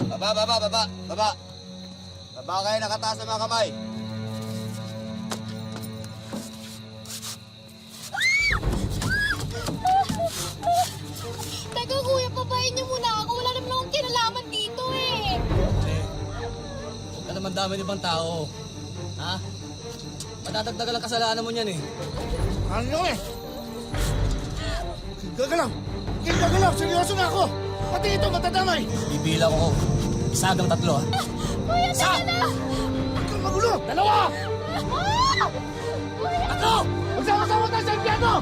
Baba, baba, baba, baba. Baba kayo nakataas sa mga kamay. Teka kuya, pabayin niyo muna ako. Wala naman akong kinalaman dito eh. Huwag ka naman dami ibang tao. Ha? Matatagdagan ang kasalanan mo niyan eh. Ano eh? Gagalaw! Gagalaw! Seryoso na ako! Pati ito matadamay! Bibilang ko. Isa hanggang 3 ha. Kuya, teka na! Huwag kang magulo! 2! Ah! Kuya! 3! Magsama-sama tayo sa impyerno!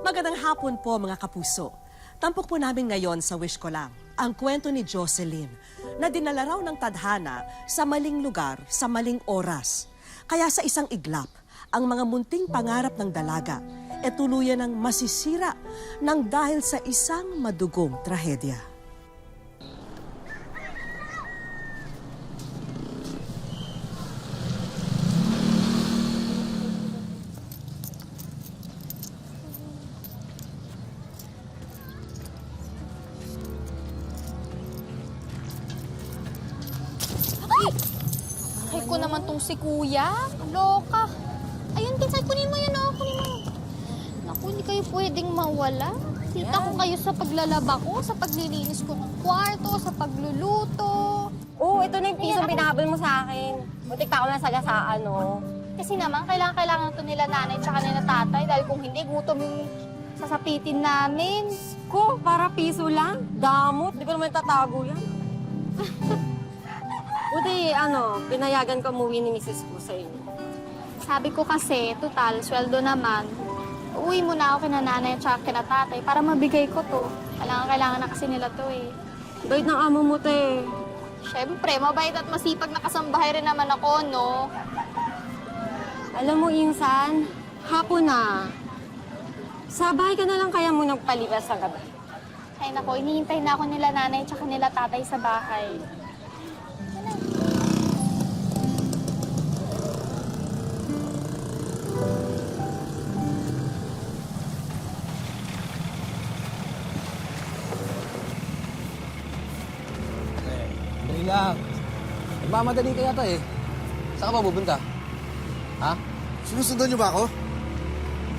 Magandang hapon po mga kapuso. Tampok po namin ngayon sa Wish Ko Lang ang kwento ni Jocelyn na dinala raw ng tadhana sa maling lugar sa maling oras. Kaya sa isang iglap, ang mga munting pangarap ng dalaga e tuluyan ng masisira ng dahil sa isang madugong trahedya. Ay ko naman tong si kuya. Loka. Ayun, Pinsay, kunin mo yun, oh. Kunin mo. Naku, hindi kayo pwedeng mawala. Kita ko kayo sa paglalaba ko, sa paglilinis ko ng kwarto, sa pagluluto. Oo, ito na yung pisong pinahabol mo sa akin. Butik pa ako nasagasaan, no? Kasi naman, kailangan to nila nanay tsaka nila tatay dahil kung hindi, gutom yung sasapitin namin. Ko, para piso lang? Damot, di ko naman tatago yan. Buti, pinayagan ko umuwi ni Mrs. ko sa inyo. Sabi ko kasi, total, sweldo naman. Uwi muna ako kina nanay at saka kina tatay para mabigay ko to. Kailangan na kasi nila to eh. Bait ng amo mo, te. Siyempre, mabait at masipag na kasambahay rin naman ako, no? Alam mo, Insan, hapon na. Sa bahay ka na lang kaya mo nagpalibas sa gabi. Ay nako, hinihintay na ako nila nanay at saka nila tatay sa bahay. Dali lang. Nagmamadali ka yata eh. Saan ka ba pupunta? Ha? Sinusundan niyo ba ako?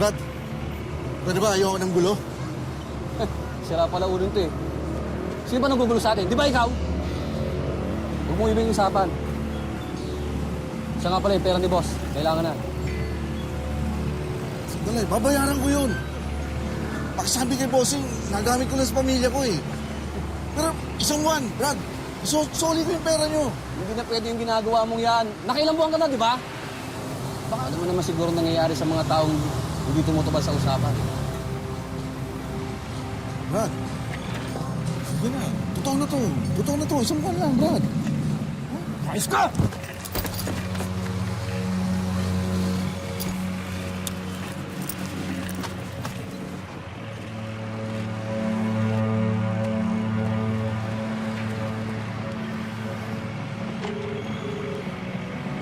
Brad, pwede ba ayoko ng gulo? Sira pala ulo nito eh. Sino ba nanggugulo sa atin? Di ba ikaw? Huwag mong ibig usapan. Siya nga pala yung pera ni boss. Kailangan na. Sandali, babayaran ko yun. Pakisabi kay bossing, nagamit ko lang sa pamilya ko eh. Pero isang buwan, Brad, solid ko yung pera niyo. Hindi na pwede yung ginagawa mong yan. Nakailang buwan ka na, di ba? Baka naman siguro nangyayari sa mga taong hindi tumutupad sa usapan. Brad, sige na. Totoo na to. Totoo na to. Isang buwan lang, Brad. Ayos ka!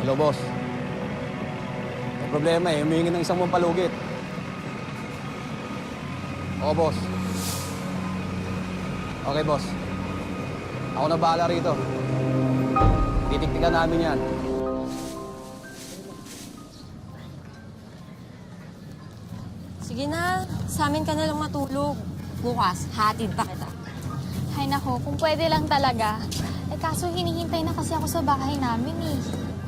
Hello, boss. May problema eh. Humihingi ng isang buong palugit. Oo, boss. Okay, boss. Ako na bahala rito. Titiktikan namin yan. Sige na, sa amin ka na lang matulog. Bukas, hatid pa kita. Ay nako, kung pwede lang talaga. Eh kaso hinihintay na kasi ako sa bahay namin eh.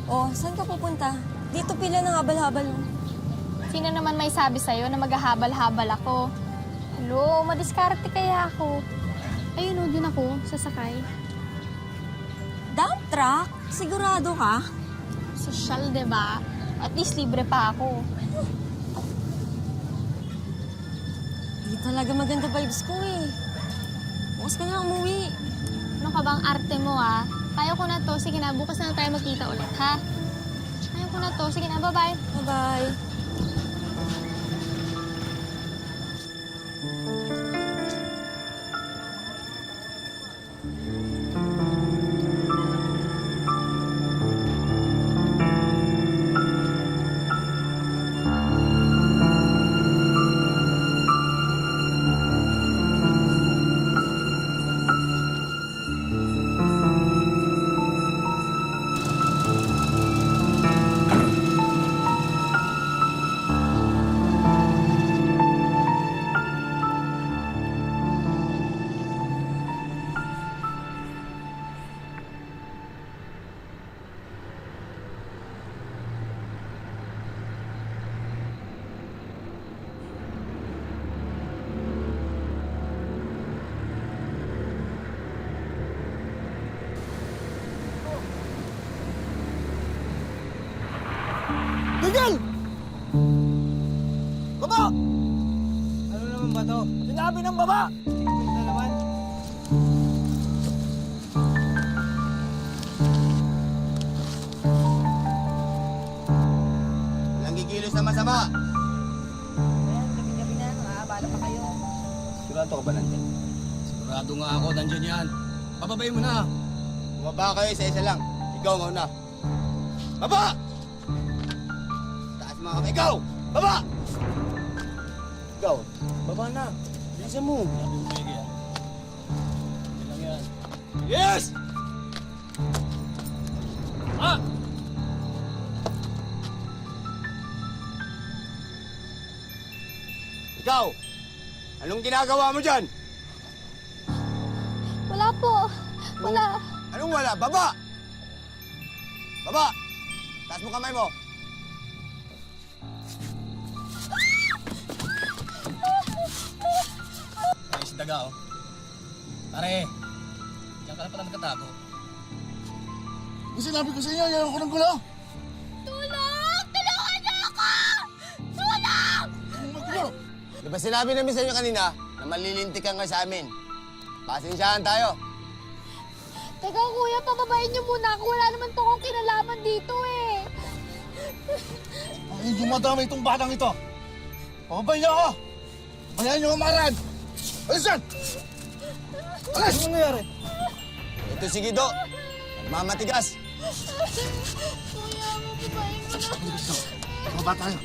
Oh, saan ka pupunta? Dito pila ng habal-habal mo. Sino naman may sabi sa'yo na maghahabal-habal ako? Hello, madiskarte kaya ako. Ayun o, din ako, sasakay. Dump truck? Sigurado ka? Sosyal, diba? At least libre pa ako. Di talaga maganda vibes ko eh. Bukas ka na lang umuwi. Ano ka bang arte mo, ah? Kaya ko na to. Sige na, bukas na tayo magkita ulit, ha? Kaya ko na to. Sige na, bye-bye. Bye-bye. Tigil! Baba! Ano naman ba to? Sinabi ng baba! Ano naman? Walang gigilos na masama. Sigurado ka ba nandyan? Sigurado nga ako, nandyan yan. Pababayin mo na. Bumaba kayo isa-isa lang. Ikaw mauna. Baba! Taas mga kamay. Ikaw! Baba! Ikaw, baba na. Bilisan mo. Sabi mo maigi yan. Yan lang yan. Yes! Ah! Ikaw! Anong ginagawa mo dyan? Wala po. Wala. Anong wala? Baba! Baba! Taas mo kamay mo. Ay, si Daga, oh. Pare, diyan ka na pala nakatago. Yung sinabi ko sa inyo, yan ako ng gulo. Tulong! Tulungan niyo ako! Tulong! Maggulo! Di ba sinabi namin sa inyo kanina na malilintik ka nga sa amin? Pasensyahan tayo. Teka kuya, pababayin niyo muna ako. Wala naman po akong kinalaman dito eh. Ang dumadama itong batang ito. Pababay niyo ako! Bayan niyo umarad! Alis yan! Alis! Ano nangyari? Ito si Gido. Nagmamatigas. Kuya, pababayin mo na. Baba tayo.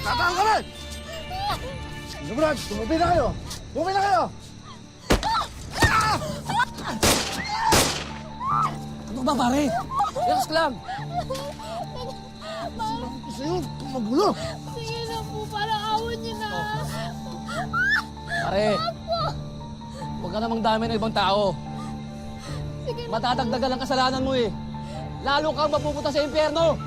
Tatawag kami! Brad, tumabi na kayo! Tumabi na kayo! Ano ba, pare? Relax lang. Gusto yun, kung magulo! Sige na po, parang awan niyo na. Pare, huwag ka namang dami ng ibang tao. Sige na, Matatagdagan ang kasalanan mo eh. Lalo kang mapupunta sa impyerno.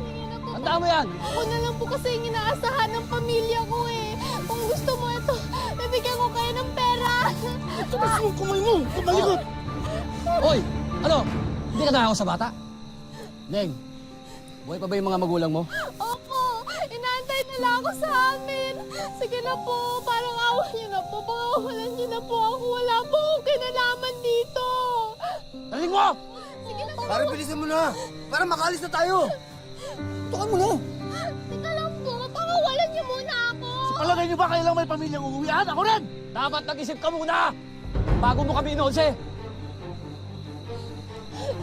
sige na po. Tandaan mo yan. Ako na lang po kasi yung inaasahan ng pamilya ko eh. Kung gusto mo ito, bibigyan ko kayo ng pera. Tapos mo, kumay mo! Kumalikot! Hoy, ano? Hindi ka nakakaw sa bata? Neng, buhay pa ba yung mga magulang mo? Opo, inaantay nila ako sa amin. Sige na po, parang awan niyo na po. Pangawalan niyo na po ako. Wala po akong kinalaman dito. Taling mo! Sige na po. Para bilisan mo na. Para makalis na tayo. Tukan mo na! Teka lang po, pangawalan niyo muna ako. Palagay niyo ba kailang may pamilyang uuwian? Ako rin! Dapat nag-isip ka muna! Bago mo kami inonse!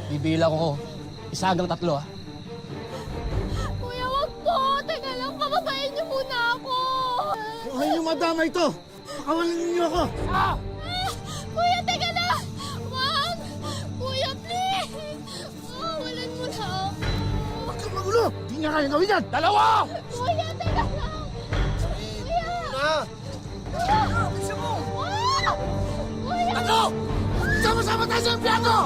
Bibila ko 1 hanggang 3, ah. Kuya, wag po. Teka lang, pababayin niyo muna ako. Huwag niyo madama ito! Pakawalan niyo ako! Ah! Kuya, teka lang. Wag. Kuya, please. Pawalan mo na ako. Huwag kang magulo! Hindi niya kaya gawin yan! Dalawa! Kuya, teka lang. Kuya. Na! Kuya. Wag. Kuya. Ano? Sama-sama tayo sa impyerno!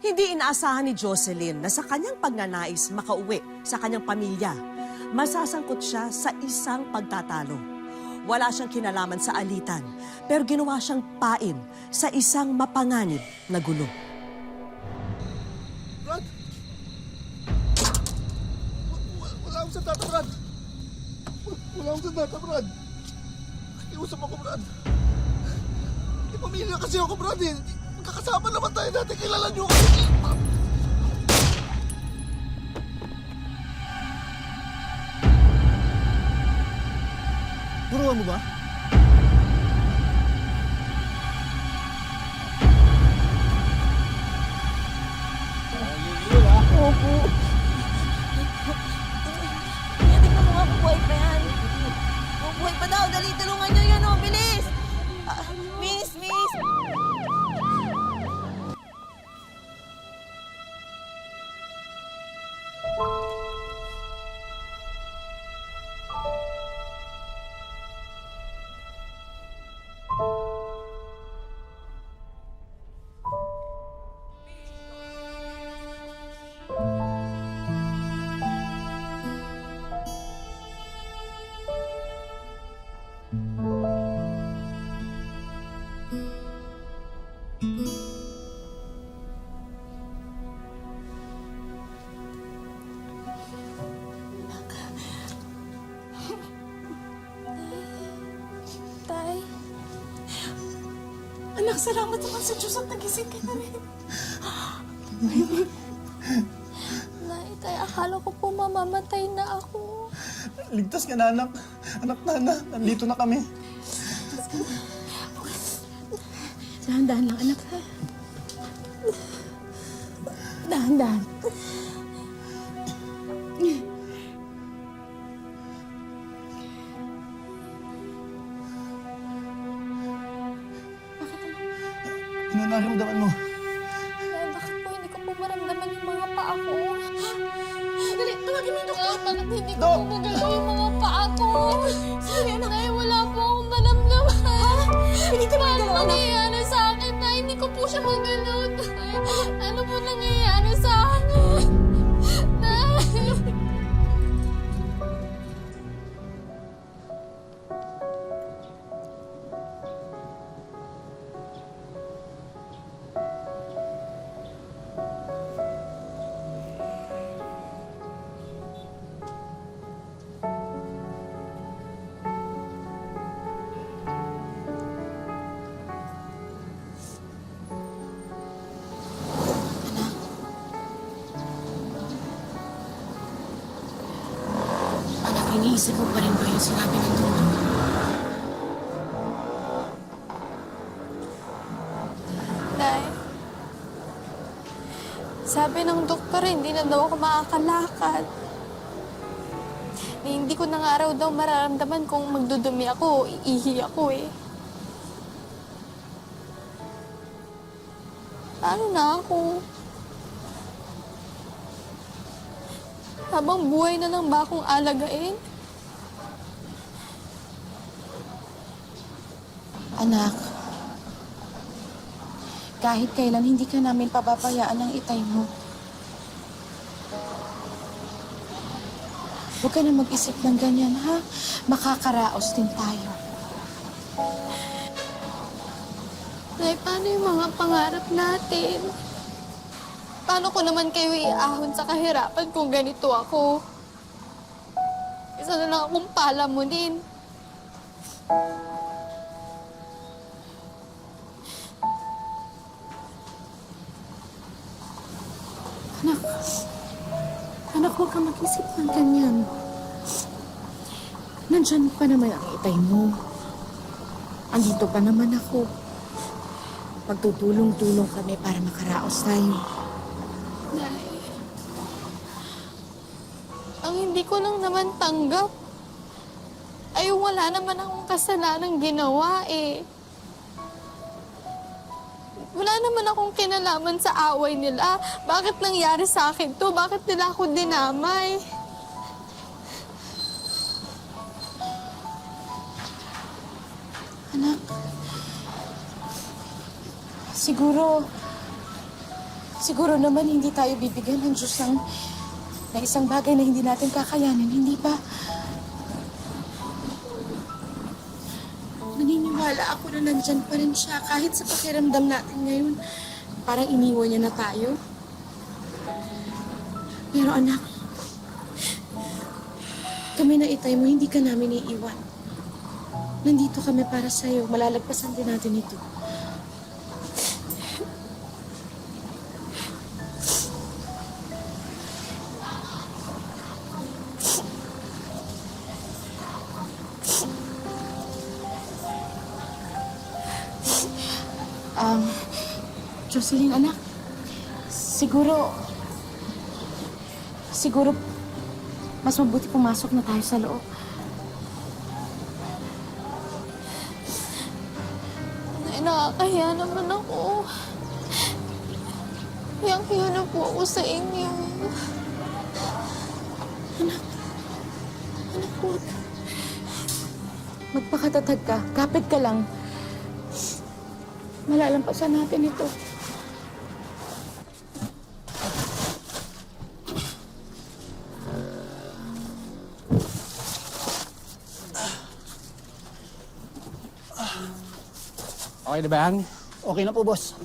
Hindi inaasahan ni Jocelyn na sa kanyang pagnanais makauwi sa kanyang pamilya, masasangkot siya sa isang pagtatalo. Wala siyang kinalaman sa alitan, pero ginawa siyang pain sa isang mapanganib na gulo. Brad! Wala akong sandata, Brad! Wala akong sandata, Brad! Nakiusap ako, Brad! May pamilya kasi ako, Brad, eh! Magkakasama naman tayo dati, kilala niyo ako! Buruan mo ba? Tingnan mo nga kung buhay pa yan. Kung buhay pa daw, dali, tulungan nyo yan, oh, bilis! Miss, miss! Salamat naman sa Diyos at nagising ka na rin. Nay, tay, akala ko po mamamatay na ako. Ligtas ka na, anak. Anak na, nandito na kami. Dahan-dahan lang, anak. Dahan-dahan. Ano naramdaman mo? Nay, bakit po hindi ko po maramdaman yung mga paa ko? Dali, tawagin mo yung doktor. Bakit hindi ko po magalaw yung mga paa ko? Nay, wala po akong maramdaman. Piniti mo yung dalawa. Ano nangyayari sa akin, Nay? Hindi ko po siya magalaw, Nay. Ano po nangyayari sa akin? Nay! Anak, iniisip mo pa rin ba yung sinabi ng doktor? Nay, sabi ng doktor, hindi na daw ako makakalakad. Hindi ko na nga raw daw mararamdaman kung magdudumi ako o iihi ako eh. Paano na ako? Habang buhay na lang ba akong alagain? Anak, kahit kailan hindi ka namin pababayaan ng itay mo. Huwag ka na mag-isip ng ganyan, ha? Makakaraos din tayo. Nay, paano yung mga pangarap natin? Paano ko naman kayo iahon sa kahirapan kung ganito ako? Isa na lang akong palamunin. Anak, huwag ka mag-isip ng ganyan. Nandyan pa naman ang itay mo. Andito pa naman ako. Magtutulong-tulong kami para makaraos tayo. Nay, ang hindi ko lang naman tanggap ay wala naman akong kasalanang ginawa eh. Wala naman akong kinalaman sa away nila. Bakit nangyari sa akin to? Bakit nila ako dinamay? Anak, siguro naman hindi tayo bibigyan ng Diyos ng isang bagay na hindi natin kakayanin, hindi ba? Naniniwala ako na nandyan pa rin siya kahit sa pakiramdam natin ngayon. Parang iniwan niya na tayo. Pero anak, kami na itay mo, hindi ka namin iiwan. Nandito kami para sa'yo. Malalagpasan din natin ito. Jocelyn, anak, siguro mas mabuti pumasok na tayo sa loob. Nay, nakakahiya naman ako. Hiyang-hiya na po ako sa inyo. Anak, huwag. Magpakatatag ka. Kapit ka lang. Malalampasan natin ito. Okay na ba yan? Okay na po, boss.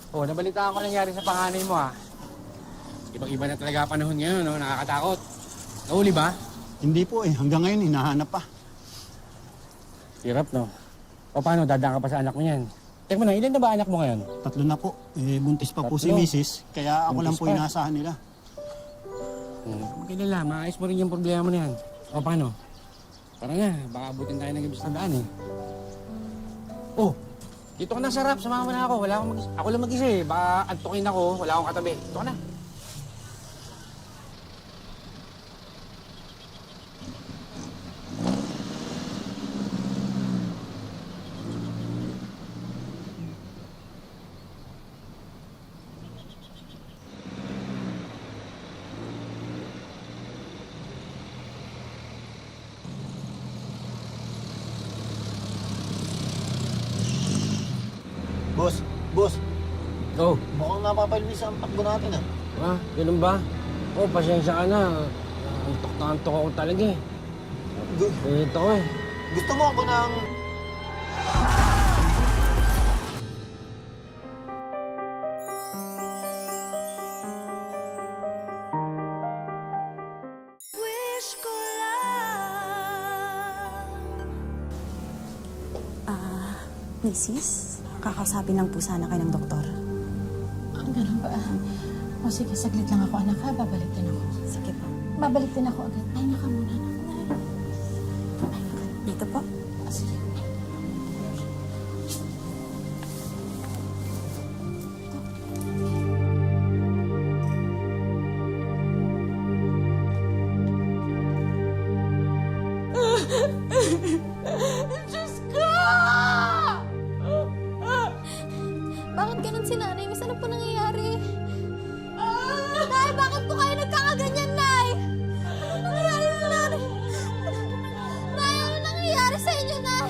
Oh, nabalitaan ko nangyari sa panganay mo ha. Ibang-iba na talaga panahon ngayon, no? Nakakatakot. Nahuli ba? Hindi po eh. Hanggang ngayon, hinahanap pa. Hirap, no? O paano, dadaan ka pa sa anak mo yan? Teka na, ilan na ba anak mo ngayon? 3 na po. Buntis pa po si Tatlo. Mrs. Kaya ako lang Buntis po pa. inaasahan nila. Kailan maayos mo rin yung problema mo na yan. O paano? Para na, baka abutin tayo ng gabi sa daan eh. Oh, dito ka na sa rap, sumama na ako. Ako lang mag-isa eh. Baka antukin ako, wala akong katabi. Dito ka na. Boss, Oh, mukhang napapalwis ang takbo natin ah. ganun ba? Oh, pasensya ka na. Antok na antok ako talaga eh. Ito ko eh. Gusto mo ako ng... Mrs., kakausapin lang po sana kayo ng doktor. Ganun ba? O sige, saglit lang ako, anak ha. Babalik din ako. Sige po. Babalik din ako agad. Ay, naka muna, anak. Dito po. Sige. Bakit ganun si nanay? Miss, ano po nangyayari? Nay, bakit po kayo nagkakaganyan, Nay? Ano nangyayari sa nanay? Nay, ano nangyayari sa inyo, Nay?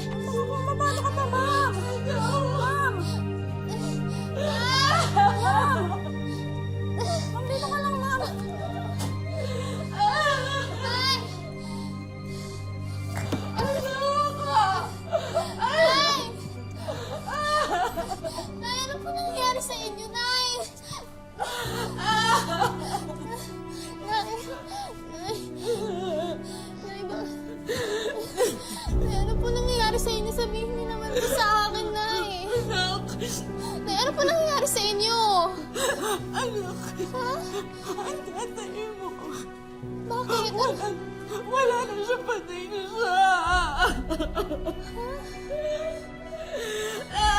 Paano ka ba, Ma'am? Ma'am! Ma'am! Ma'am, dito ka lang, Ma'am. Nay! Nay! Nay, ano po nangyayari sa inyo, Nay? Nay! Nay! Nay, ba? Nay, ano po nangyayari sa inyo? Sabihin niyo naman po sa akin, Nay. Nay, ano po nangyayari sa inyo? Anak, Ha? ang tatay mo. Bakit? Wala na siya, patay na siya.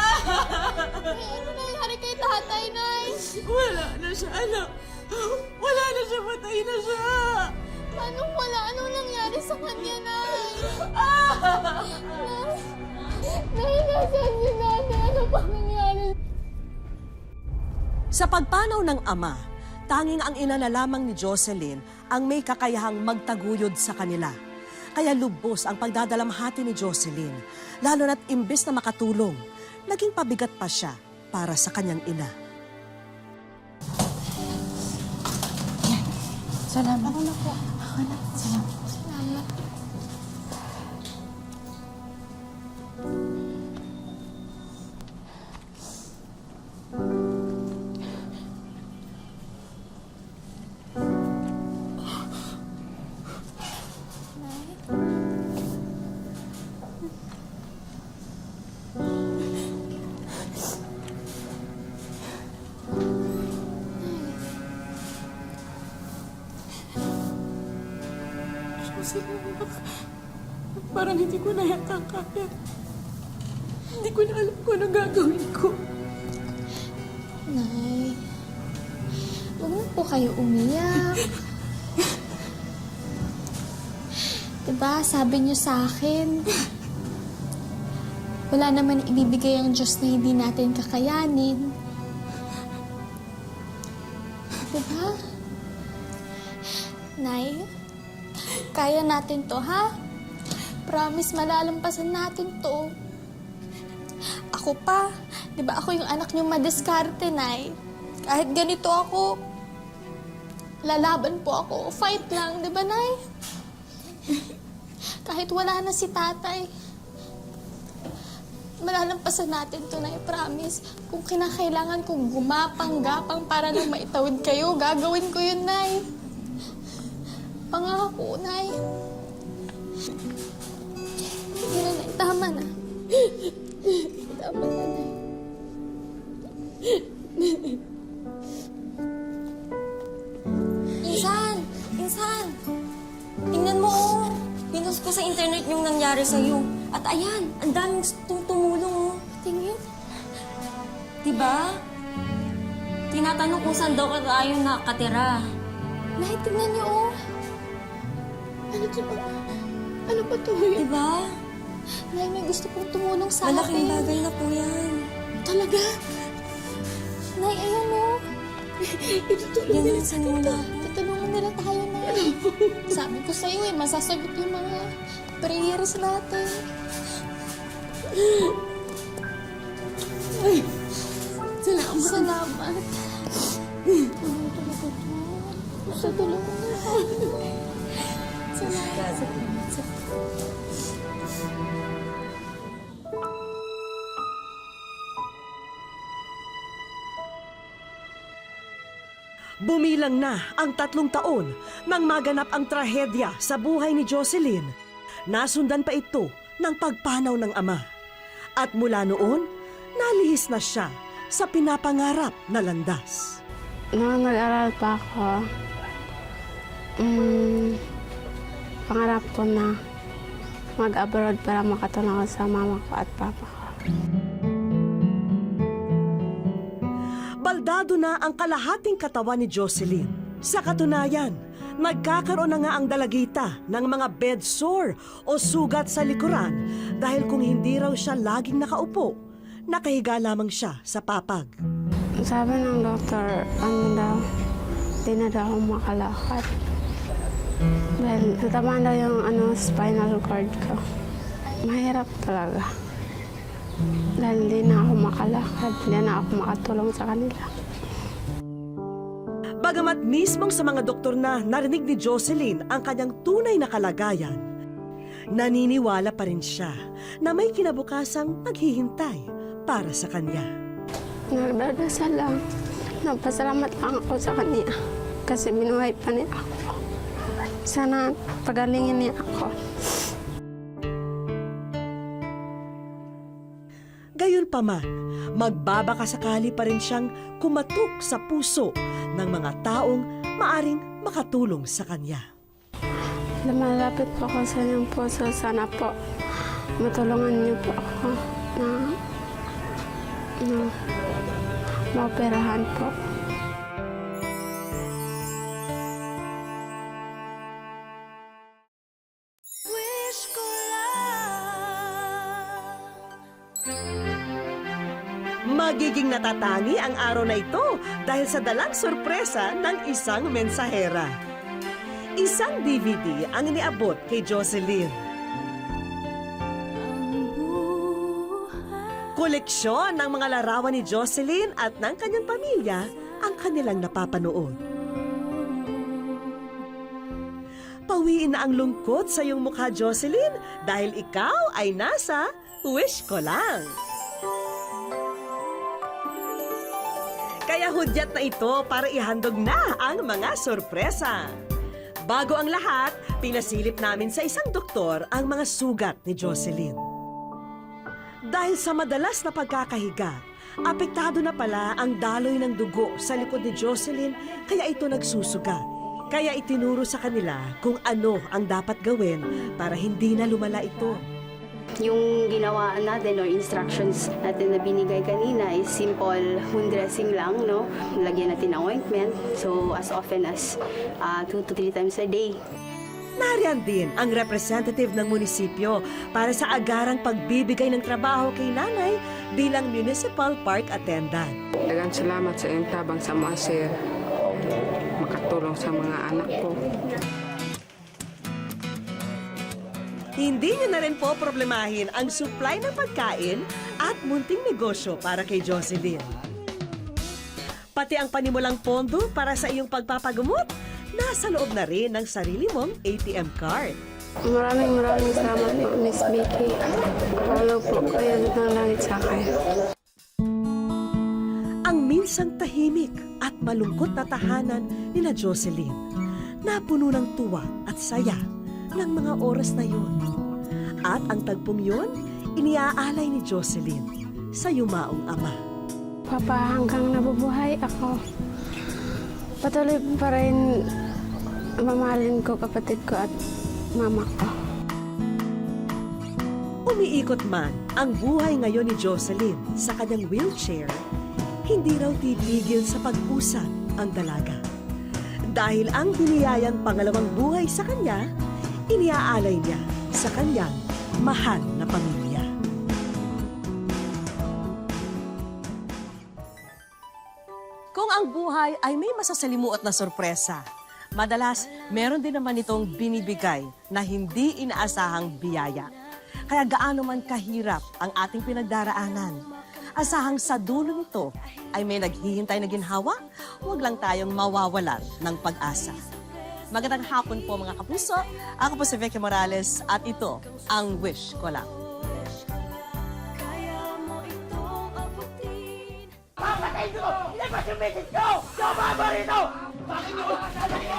Nay, ano nangyayari kay tatay, Nay? Wala na siya, anak. Wala na siya, patay na siya. Paano wala? Anong nangyari sa kanya, Nay? Nay, nasaan si nanay? Ano pa nangyari? Sa pagpanaw ng ama, tanging ang ina na lamang ni Jocelyn ang may kakayahang magtaguyod sa kanila. Kaya lubos ang pagdadalamhati ni Jocelyn, lalo na't imbes na makatulong, naging pabigat pa siya para sa kanyang ina. Salamat. Ako na po. Ako na. Salamat. Salamat. Parang hindi ko na yata kaya. Hindi ko na alam kung ano gagawin ko. Nay, huwag mo po kayo umiyak. Diba, sabi niyo sa akin, wala naman ibibigay ang Diyos na hindi natin kakayanin. Diba? Nay, kaya natin to, ha? Promise, malalampasan natin to. Ako pa, di ba ako yung anak niyong madiskarte, Nay? Kahit ganito ako, lalaban po ako. Fight lang, di ba, Nay? Kahit wala na si tatay, malalampasan natin to, Nay. Promise. Kung kinakailangan kong gumapang-gapang para lang maitawid kayo, gagawin ko yun, Nay. Pangako, Nay. Sige na, Nay. Tama na. Tama na, Nay. Insan! Tingnan mo, oh. Pinost ko sa internet yung nangyari sa'yo. At ayan, ang daming tumulong, oh. Tingin. Diba? Tinatanong kung saan daw ka tayo nakatira. Nay, tingnan niyo, oh. Ano to ba? Ano ba to? Diba? Nay, may gusto pong tumulong sa Malaking akin. bagay na po yan. Talaga? Nay, ayun, oh. Itutulong nila sa muna. Tutulungan nila tayo na. Sabi ko sa'yo eh, masasagot yung mga prayers natin. Salamat. Salamat. Sa tulong mo. Salamat. Bumilang na ang 3 taon nang maganap ang trahedya sa buhay ni Jocelyn. Nasundan pa ito ng pagpanaw ng ama. At mula noon, nalihis na siya sa pinapangarap na landas. Noong nag-aral pa ako, pangarap ko na mag-abroad para makatulong ako sa mama ko at papa ko. Baldado na ang kalahating katawan ni Jocelyn. Sa katunayan, nagkakaroon na nga ang dalagita ng mga bed sore o sugat sa likuran dahil kung hindi raw siya laging nakaupo, nakahiga lamang siya sa papag. Sabi ng doktor, di na daw ako makalakad. Dahil natamaan daw yung spinal cord ko. Mahirap talaga. Dahil hindi na ako makalakad, hindi na ako makatulong sa kanila. Bagamat mismong sa mga doktor na narinig ni Jocelyn ang kanyang tunay na kalagayan, naniniwala pa rin siya na may kinabukasang naghihintay para sa kanya. Nagdadasal lang. Nagpasalamat lang ako sa kanya kasi binuhay pa niya ako. Sana pagalingin niya ako. Gayunpaman, magbabakasakali pa rin siyang kumatok sa puso ng mga taong maaring makatulong sa kanya. Lumalapit po ako sa inyong puso. Sana po matulungan niyo po ako na maoperahan po. Magiging natatangi ang araw na ito dahil sa dalang sorpresa ng isang mensahera. Isang DVD ang iniabot kay Jocelyn. Koleksyon ng mga larawan ni Jocelyn at ng kanyang pamilya ang kanilang napapanood. Pawiin na ang lungkot sa iyong mukha, Jocelyn, dahil ikaw ay nasa Wish Ko Lang. Kaya hudyat na ito para ihandog na ang mga sorpresa. Bago ang lahat, pinasilip namin sa isang doktor ang mga sugat ni Jocelyn. Dahil sa madalas na pagkakahiga, apektado na pala ang daloy ng dugo sa likod ni Jocelyn kaya ito nagsusugat. Kaya itinuro sa kanila kung ano ang dapat gawin para hindi na lumala ito. Yung ginawa natin or instructions natin na binigay kanina is simple wound dressing lang, no? Lagyan natin ng ointment. So, as often as 2 to 3 times a day. Nariyan din ang representative ng munisipyo para sa agarang pagbibigay ng trabaho kay nanay bilang municipal park attendant. Dagang salamat sa iyong tabang sa mga sir. Makatulong sa mga anak ko. Hindi niyo na rin po problemahin ang supply ng pagkain at munting negosyo para kay Jocelyn. Pati ang panimulang pondo para sa iyong pagpapagamot, nasa loob na rin ng sarili mong ATM card. Maraming salamat po, Miss Vicky. Wala po kayo ng langit sa akin. Ang minsang tahimik at malungkot na tahanan ni na Jocelyn, napuno ng tuwa at saya ng mga oras na yun. At ang tagpong yun, iniaalay ni Jocelyn sa yumaong ama. Papa, hanggang nabubuhay ako, patuloy pa rin mamahalin ko kapatid ko at mama ko. Umiikot man ang buhay ngayon ni Jocelyn sa kanyang wheelchair, hindi raw titigil sa pag-usap ang dalaga. Dahil ang biniyayang pangalawang buhay sa kanya, iniaalay niya sa kanyang mahal na pamilya. Kung ang buhay ay may masasalimuot na sorpresa, madalas meron din naman itong binibigay na hindi inaasahang biyaya. Kaya gaano man kahirap ang ating pinagdaraanan, asahang sa dulo nito ay may naghihintay na ginhawa, huwag lang tayong mawawalan ng pag-asa. Magandang hapon po mga kapuso. Ako po si Vicky Morales at ito ang Wish Ko Lang. Papatay ko! Ilabas yung message ko! Yung mga rito! Bakit nyo?